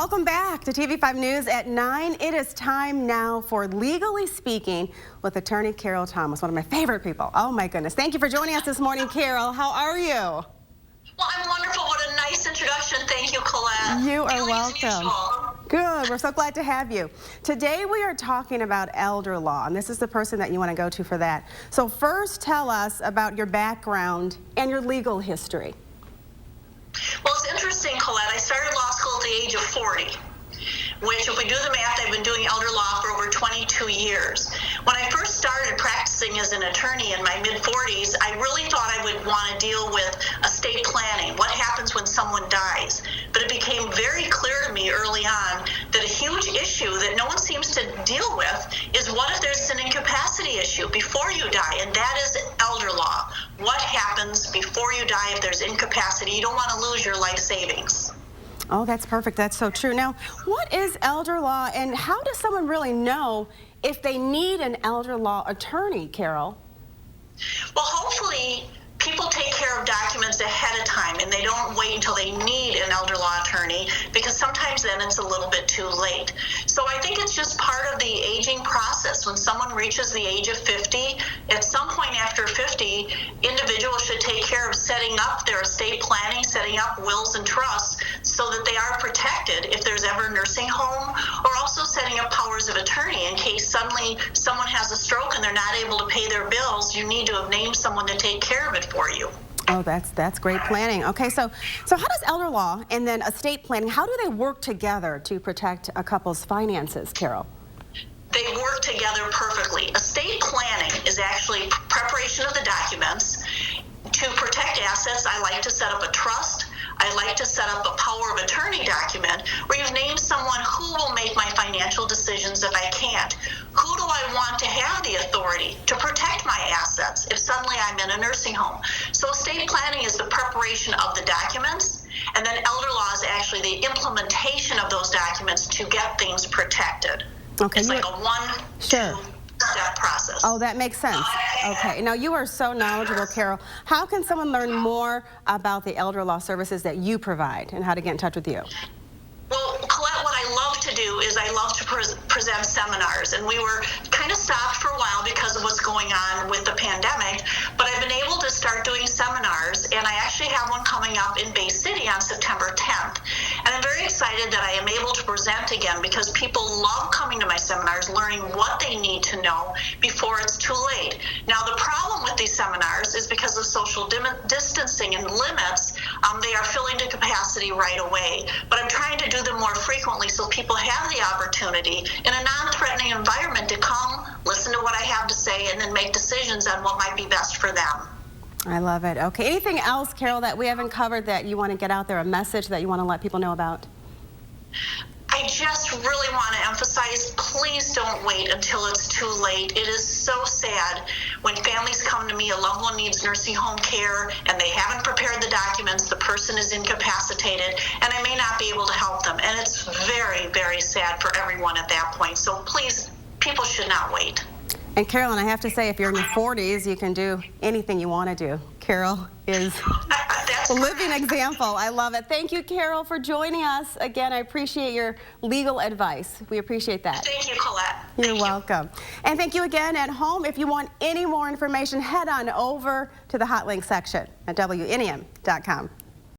Welcome back to TV5 News at 9. It is time now for Legally Speaking with attorney Carol Thomas, one of my favorite people. Oh my goodness. Thank you for joining us this morning, Carol. How are you? Well, I'm wonderful. What a nice introduction. Thank you, Colette. You are welcome. Good. We're so glad to have you. Today we are talking about elder law, and this is the person that you want to go to for that. So first, tell us about your background and your legal history. Well, it's interesting, Colette. I started law school at the age of 40, which, if we do the math, I've been doing elder law for over 22 years. When I first started practicing as an attorney in my mid-40s, I really thought I would want to deal with estate planning, what happens when someone dies. But it became very clear to me early on that a huge issue that no one seems to deal with is what if there's an incapacity issue before you die, and that is elder law. What happens before you die if there's incapacity? You don't want to lose your life savings. Oh, that's perfect. That's so true. Now, what is elder law, and how does someone really know if they need an elder law attorney, Carol? Well, hopefully people take care of documents ahead of time and they don't wait until they need an elder law attorney, because sometimes then it's a little bit too late. So I think it's just part of the aging process. When someone reaches the age of 50, at some point after 50, individuals should take care of setting up their estate planning, setting up wills and trusts so that they are protected if there's ever a nursing home, or also setting up powers of attorney in case suddenly someone has a stroke and they're not able to pay their bills. You need to have named someone to take care of it for you. Oh, that's great planning. Okay, so how does elder law and then estate planning, how do they work together to protect a couple's finances, Carol? They work together perfectly. Estate planning is actually preparation of the documents. To protect assets, I like to set up a trust. I like to set up a power of attorney document where you've named someone who will make my financial decisions if I can't. Who do I want to have the authority to protect my assets if suddenly I'm in a nursing home? So estate planning is the preparation of the documents, and then elder law is actually the implementation of those documents to get things protected. Okay, it's like a two-step process. Oh, that makes sense. Okay. Now, you are so knowledgeable, Carol. How can someone learn more about the elder law services that you provide and how to get in touch with you? Well, Colette, what I love to do is I love to present seminars, and we were kind of stopped for a while because of what's going on with the pandemic, but I've been able to start doing seminars, and I actually have one coming up in Bay City on September 10th. And I'm very excited that I am able to present again because people love coming to my seminars, learning what they need to know before it's too late. Now, the problem with these seminars is because of social distancing and limits, they are filling to capacity right away. But I'm trying to do them more frequently so people have the opportunity in a non-threatening environment to come, listen to what I have to say, and then make decisions on what might be best for them. I love it. Okay. Anything else, Carol, that we haven't covered that you want to get out there, a message that you want to let people know about? I just really want to emphasize, please don't wait until it's too late. It is so sad when families come to me, a loved one needs nursing home care, and they haven't prepared the documents, the person is incapacitated, and I may not be able to help them. And it's very, very sad for everyone at that point. So please, people should not wait. And Carolyn, I have to say, if you're in your 40s, you can do anything you want to do. Carol is a living example. I love it. Thank you, Carol, for joining us. Again, I appreciate your legal advice. We appreciate that. Thank you, Colette. You're welcome. And thank you again at home. If you want any more information, head on over to the hot link section at WNEM.com.